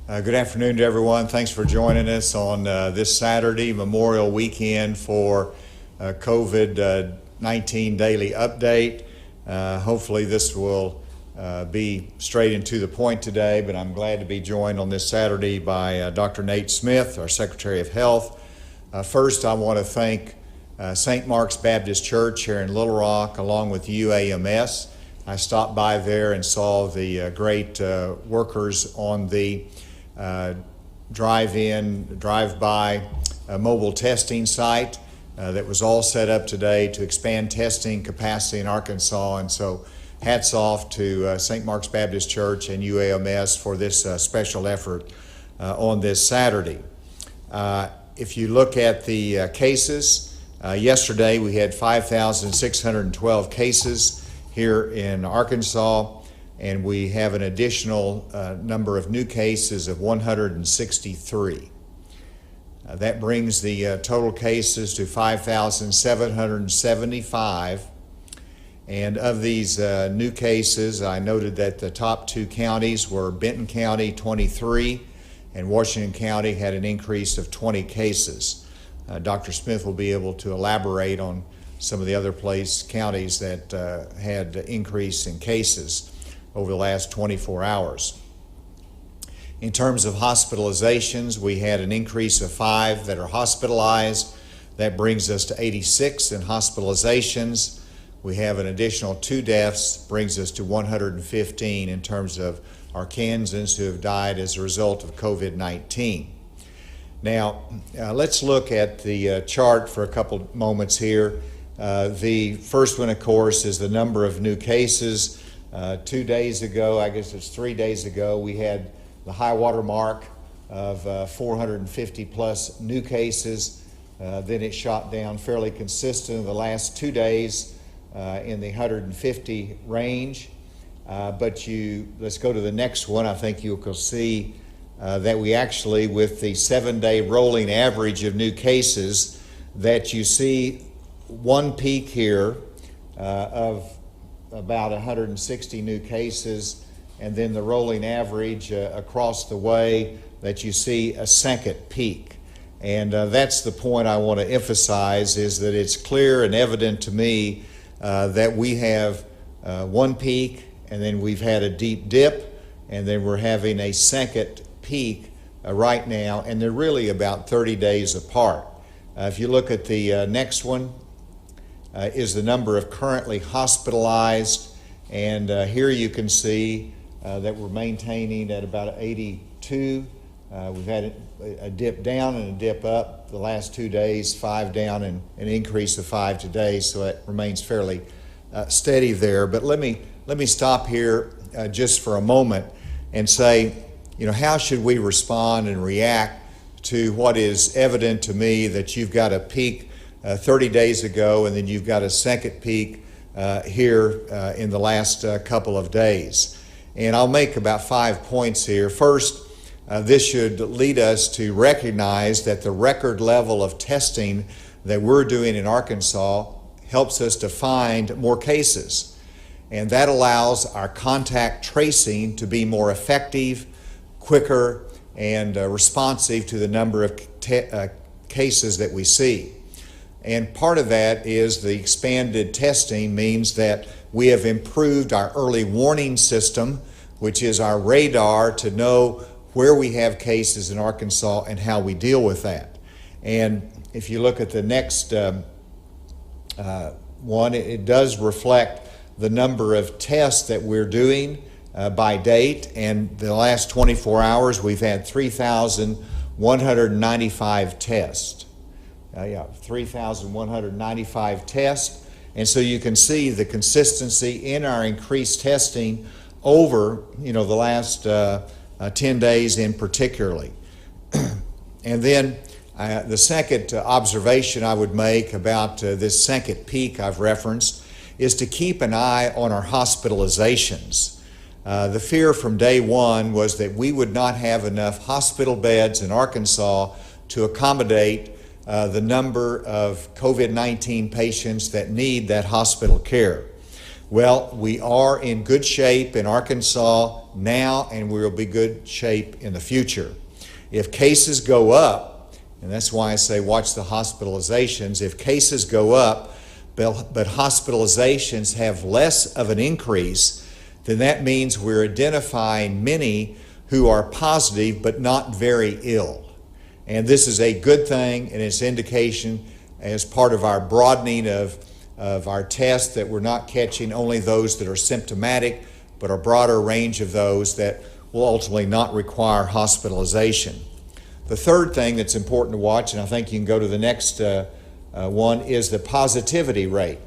Good afternoon to everyone. Thanks for joining us on this Saturday, Memorial Weekend, for COVID-19 Daily Update. Hopefully this will be straight and to the point today, but I'm glad to be joined on this Saturday by Dr. Nate Smith, our Secretary of Health. First, I want to thank St. Mark's Baptist Church here in Little Rock, along with UAMS. I stopped by there and saw the great workers on the drive-by mobile testing site that was all set up today to expand testing capacity in Arkansas. And so hats off to St. Mark's Baptist Church and UAMS for this special effort on this Saturday. If you look at the cases, yesterday we had 5,612 cases here in Arkansas, and we have an additional number of new cases of 163. That brings the total cases to 5,775. And of these new cases, I noted that the top two counties were Benton County, 23, and Washington County had an increase of 20 cases. Dr. Smith will be able to elaborate on some of the other counties that had increase in cases over the last 24 hours. In terms of hospitalizations, we had an increase of 5 that are hospitalized. That brings us to 86 in hospitalizations. We have an additional 2 deaths, brings us to 115 in terms of Arkansans who have died as a result of COVID-19. Now, let's look at the chart for a couple moments here. The first one, of course, is the number of new cases. 2 days ago, I guess it's 3 days ago, we had the high water mark of 450 plus new cases. Then it shot down fairly consistent in the last 2 days in the 150 range. Let's go to the next one. I think you will see that we actually, with the 7-day rolling average of new cases, that you see one peak here of about 160 new cases, and then the rolling average across the way that you see a second peak. And that's the point I want to emphasize, is that it's clear and evident to me that we have one peak, and then we've had a deep dip, and then we're having a second peak right now, and they're really about 30 days apart. If you look at the next one, is the number of currently hospitalized, and here you can see that we're maintaining at about 82. We've had a dip down and a dip up the last 2 days, 5 down and an increase of 5 today, so it remains fairly steady there. But let me stop here just for a moment and say, how should we respond and react to what is evident to me, that you've got a peak 30 days ago, and then you've got a second peak here in the last couple of days. And I'll make about 5 points here. First, this should lead us to recognize that the record level of testing that we're doing in Arkansas helps us to find more cases. And that allows our contact tracing to be more effective, quicker, and responsive to the number of cases that we see. And part of that is the expanded testing means that we have improved our early warning system, which is our radar to know where we have cases in Arkansas and how we deal with that. And if you look at the next one, it does reflect the number of tests that we're doing by date. And the last 24 hours, we've had 3,195 tests. 3,195 tests. And so you can see the consistency in our increased testing over, the last 10 days in particularly. And then the second observation I would make about this second peak I've referenced is to keep an eye on our hospitalizations. The fear from day one was that we would not have enough hospital beds in Arkansas to accommodate the number of COVID-19 patients that need that hospital care. Well, we are in good shape in Arkansas now, and we will be good shape in the future. If cases go up, and that's why I say watch the hospitalizations, if cases go up, but hospitalizations have less of an increase, then that means we're identifying many who are positive but not very ill. And this is a good thing, and it's indication as part of our broadening of our tests that we're not catching only those that are symptomatic, but a broader range of those that will ultimately not require hospitalization. The third thing that's important to watch, and I think you can go to the next one, is the positivity rate.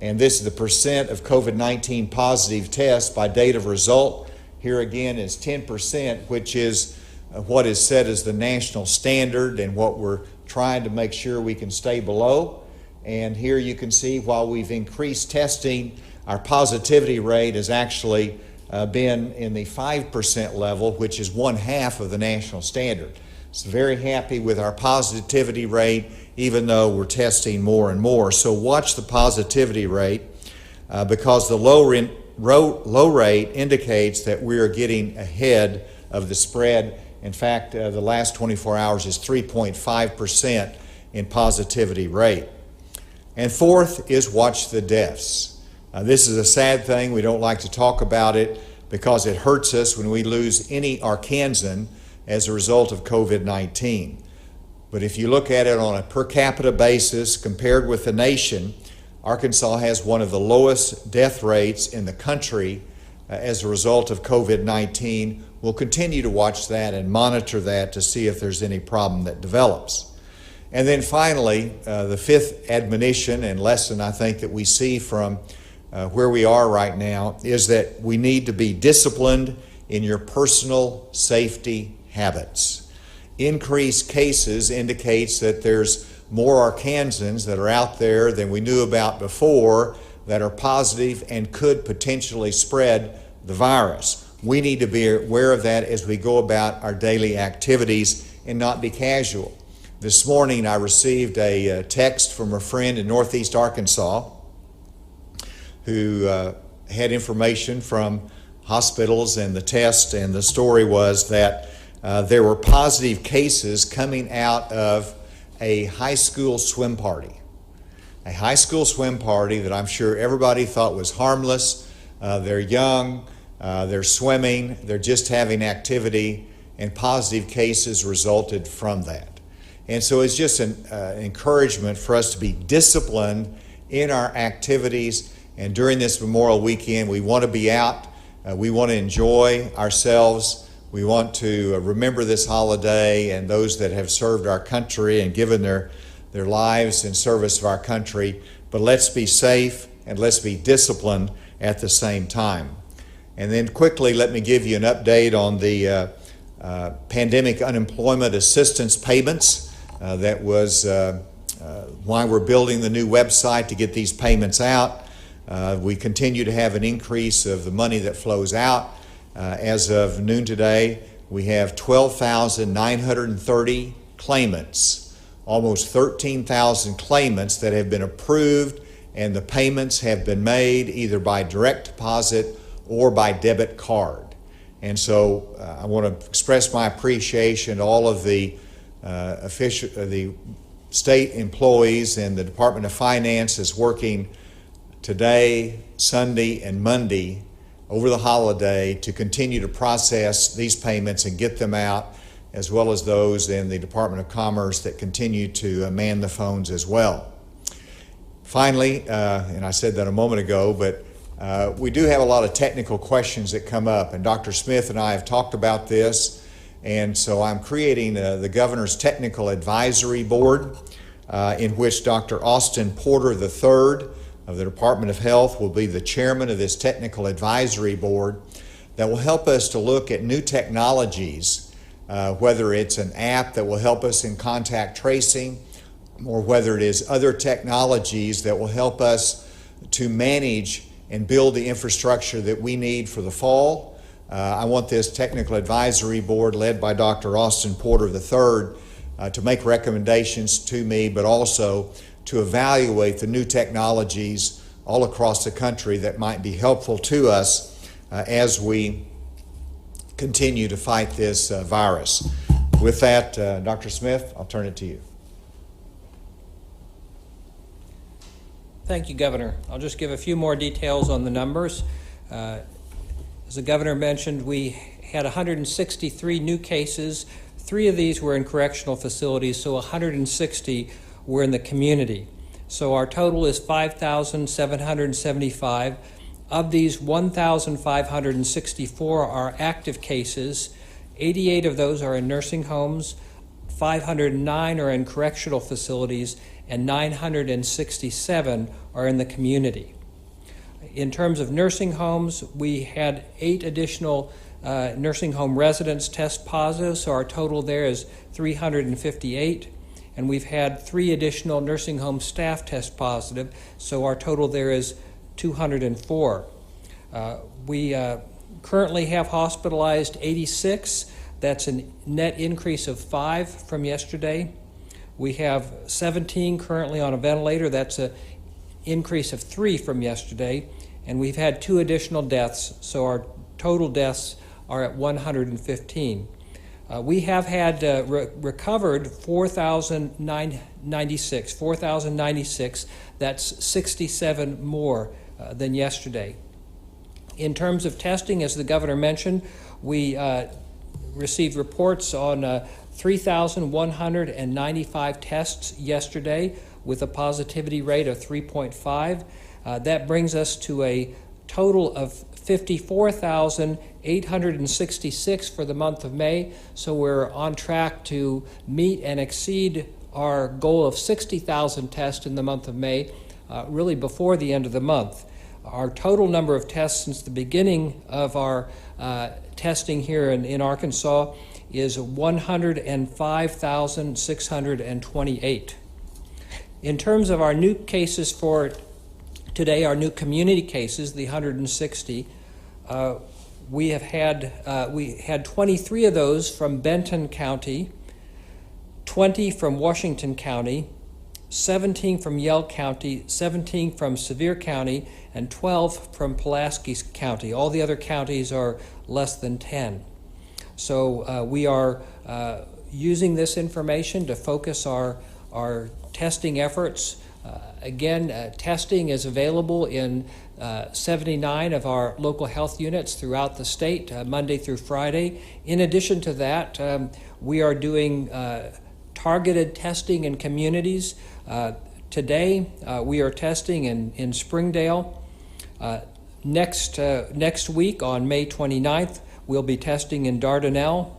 And this is the percent of COVID-19 positive tests by date of result. Here again is 10%, which is what is set as the national standard and what we're trying to make sure we can stay below. And here you can see while we've increased testing, our positivity rate has actually been in the 5% level, which is 1/2 of the national standard. So very happy with our positivity rate, even though we're testing more and more. So watch the positivity rate because the low rate indicates that we are getting ahead of the spread. In fact, the last 24 hours is 3.5% in positivity rate. And fourth is watch the deaths. This is a sad thing. We don't like to talk about it because it hurts us when we lose any Arkansan as a result of COVID-19. But if you look at it on a per capita basis compared with the nation, Arkansas has one of the lowest death rates in the country as a result of COVID-19. We'll continue to watch that and monitor that to see if there's any problem that develops. And then finally, the fifth admonition and lesson I think that we see from where we are right now is that we need to be disciplined in your personal safety habits. Increased cases indicates that there's more Arkansans that are out there than we knew about before that are positive and could potentially spread the virus. We need to be aware of that as we go about our daily activities and not be casual. This morning I received a text from a friend in Northeast Arkansas who had information from hospitals and the test, and the story was that there were positive cases coming out of a high school swim party. A high school swim party that I'm sure everybody thought was harmless. They're young, they're swimming, they're just having activity, and positive cases resulted from that. And so it's just an encouragement for us to be disciplined in our activities. And during this Memorial Weekend, we want to be out. We want to enjoy ourselves. We want to remember this holiday and those that have served our country and given their lives in service of our country. But let's be safe and let's be disciplined at the same time. And then quickly, let me give you an update on the pandemic unemployment assistance payments. That was why we're building the new website to get these payments out. We continue to have an increase of the money that flows out. As of noon today, we have 12,930 claimants, almost 13,000 claimants that have been approved, and the payments have been made either by direct deposit or by debit card. And so I want to express my appreciation to all of the the state employees and the Department of Finance is working today, Sunday, and Monday over the holiday to continue to process these payments and get them out, as well as those in the Department of Commerce that continue to man the phones as well. Finally, and I said that a moment ago, but we do have a lot of technical questions that come up, and Dr. Smith and I have talked about this. And so I'm creating the Governor's Technical Advisory Board in which Dr. Austin Porter III of the Department of Health will be the chairman of this Technical Advisory Board that will help us to look at new technologies, whether it's an app that will help us in contact tracing or whether it is other technologies that will help us to manage and build the infrastructure that we need for the fall. I want this Technical Advisory Board led by Dr. Austin Porter III to make recommendations to me, but also to evaluate the new technologies all across the country that might be helpful to us as we continue to fight this virus. With that, Dr. Smith, I'll turn it to you. Thank you, Governor. I'll just give a few more details on the numbers. As the Governor mentioned, we had 163 new cases. 3 of these were in correctional facilities, so 160 were in the community. So our total is 5,775. Of these, 1,564 are active cases. 88 of those are in nursing homes, 509 are in correctional facilities, and 967 are in the community. In terms of nursing homes, we had 8 additional nursing home residents test positive, so our total there is 358. And we've had 3 additional nursing home staff test positive, so our total there is 204. We currently have hospitalized 86. That's a net increase of 5 from yesterday. We have 17 currently on a ventilator. That's an increase of 3 from yesterday. And we've had 2 additional deaths, so our total deaths are at 115. We have had recovered 4,096. That's 67 more than yesterday. In terms of testing, as the Governor mentioned, we received reports on 3,195 tests yesterday with a positivity rate of 3.5. That brings us to a total of 54,866 for the month of May, so we're on track to meet and exceed our goal of 60,000 tests in the month of May, really before the end of the month. Our total number of tests since the beginning of our testing here in Arkansas is 105,628. In terms of our new cases for today, our new community cases, the 160, we had 23 of those from Benton County, 20 from Washington County, 17 from Yell County, 17 from Sevier County, and 12 from Pulaski County. All the other counties are less than 10. So we are using this information to focus our testing efforts. Again, testing is available in 79 of our local health units throughout the state, Monday through Friday. In addition to that, we are doing targeted testing in communities. Today, we are testing in Springdale. Next week, on May 29th, we'll be testing in Dardanelle.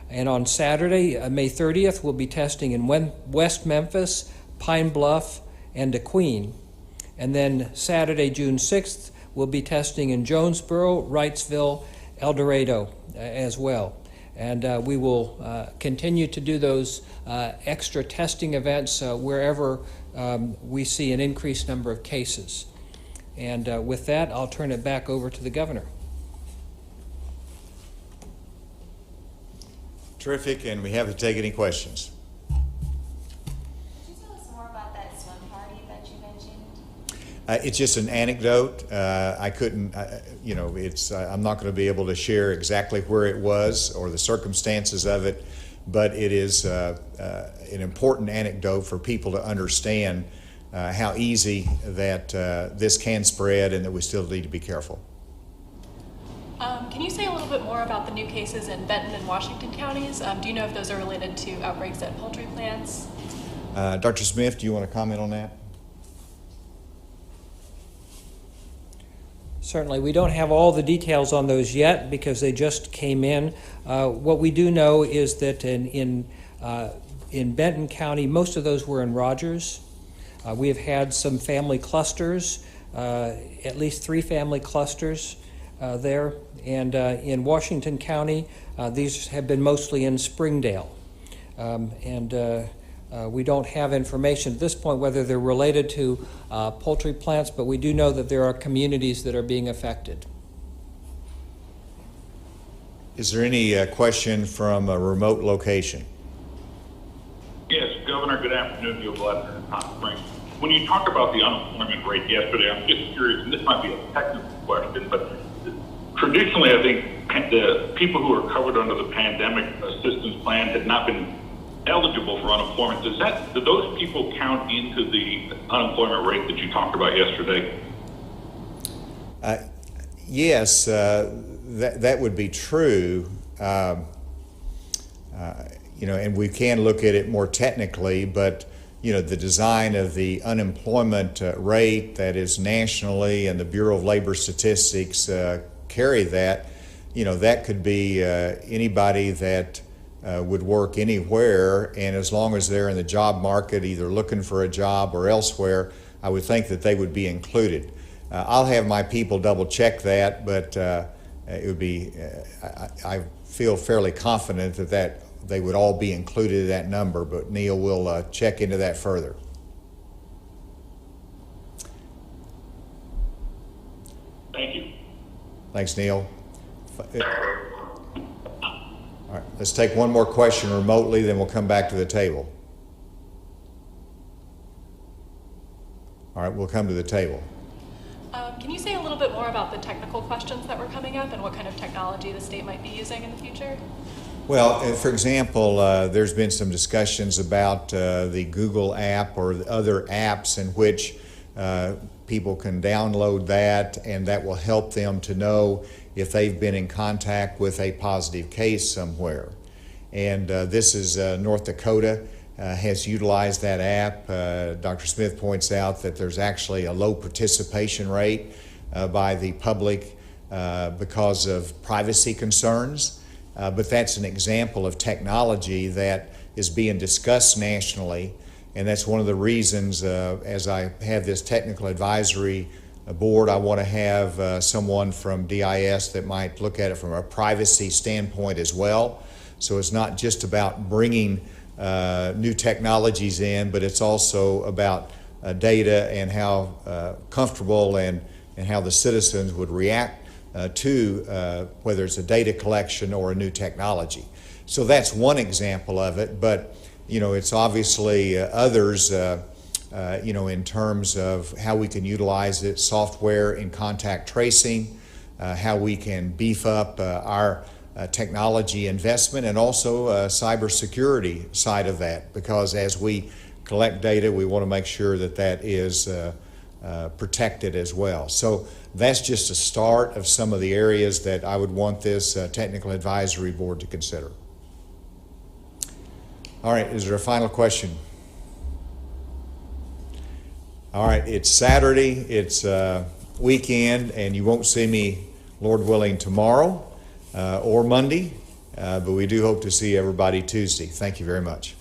And on Saturday, May 30th, we'll be testing in West Memphis, Pine Bluff, and DeQueen. And then Saturday, June 6th, we'll be testing in Jonesboro, Wrightsville, El Dorado as well. And we will continue to do those extra testing events wherever we see an increased number of cases. And with that, I'll turn it back over to the Governor. Terrific, and we have to take any questions. Could you tell us more about that swim party that you mentioned? It's just an anecdote. I couldn't, I'm not going to be able to share exactly where it was or the circumstances of it, but it is an important anecdote for people to understand how easy that this can spread and that we still need to be careful. Can you say a little bit more about the new cases in Benton and Washington counties? Do you know if those are related to outbreaks at poultry plants? Dr. Smith, do you want to comment on that? Certainly. We don't have all the details on those yet because they just came in. What we do know is that in Benton County, most of those were in Rogers. We have had some family clusters, at least 3 family clusters there. And in Washington County, these have been mostly in Springdale. We don't have information at this point whether they're related to poultry plants, but we do know that there are communities that are being affected. Is there any question from a remote location? Yes, Governor, good afternoon. You're Hot Springs. when you talk about the unemployment rate yesterday, I'm just curious, and this might be a technical question, but traditionally, I think the people who are covered under the pandemic assistance plan had not been eligible for unemployment. Do those people count into the unemployment rate that you talked about yesterday? Yes, that would be true. And we can look at it more technically, but the design of the unemployment rate that is nationally, and the Bureau of Labor Statistics carry that. That could be anybody that would work anywhere, and as long as they're in the job market, either looking for a job or elsewhere, I would think that they would be included. I'll have my people double check that, but it would be, I feel fairly confident that they would all be included in that number, but Neil will check into that further. Thank you. Thanks, Neil. All right, let's take one more question remotely, then we'll come back to the table. All right, we'll come to the table. Can you say a little bit more about the technical questions that were coming up and what kind of technology the state might be using in the future? Well, for example, there's been some discussions about the Google app or the other apps in which people can download that, and that will help them to know if they've been in contact with a positive case somewhere. And this is North Dakota has utilized that app. Dr. Smith points out that there's actually a low participation rate by the public because of privacy concerns. But that's an example of technology that is being discussed nationally, and that's one of the reasons as I have this technical advisory board, I want to have someone from DIS that might look at it from a privacy standpoint as well. So it's not just about bringing new technologies in, but it's also about data and how comfortable and how the citizens would react to whether it's a data collection or a new technology. So that's one example of it, but it's obviously others in terms of how we can utilize it, software in contact tracing, how we can beef up our technology investment, and also cybersecurity side of that, because as we collect data, we want to make sure that that is protected as well. So that's just a start of some of the areas that I would want this technical advisory board to consider. All right, is there a final question? All right, it's Saturday, it's weekend, and you won't see me, Lord willing, tomorrow or Monday, but we do hope to see everybody Tuesday. Thank you very much.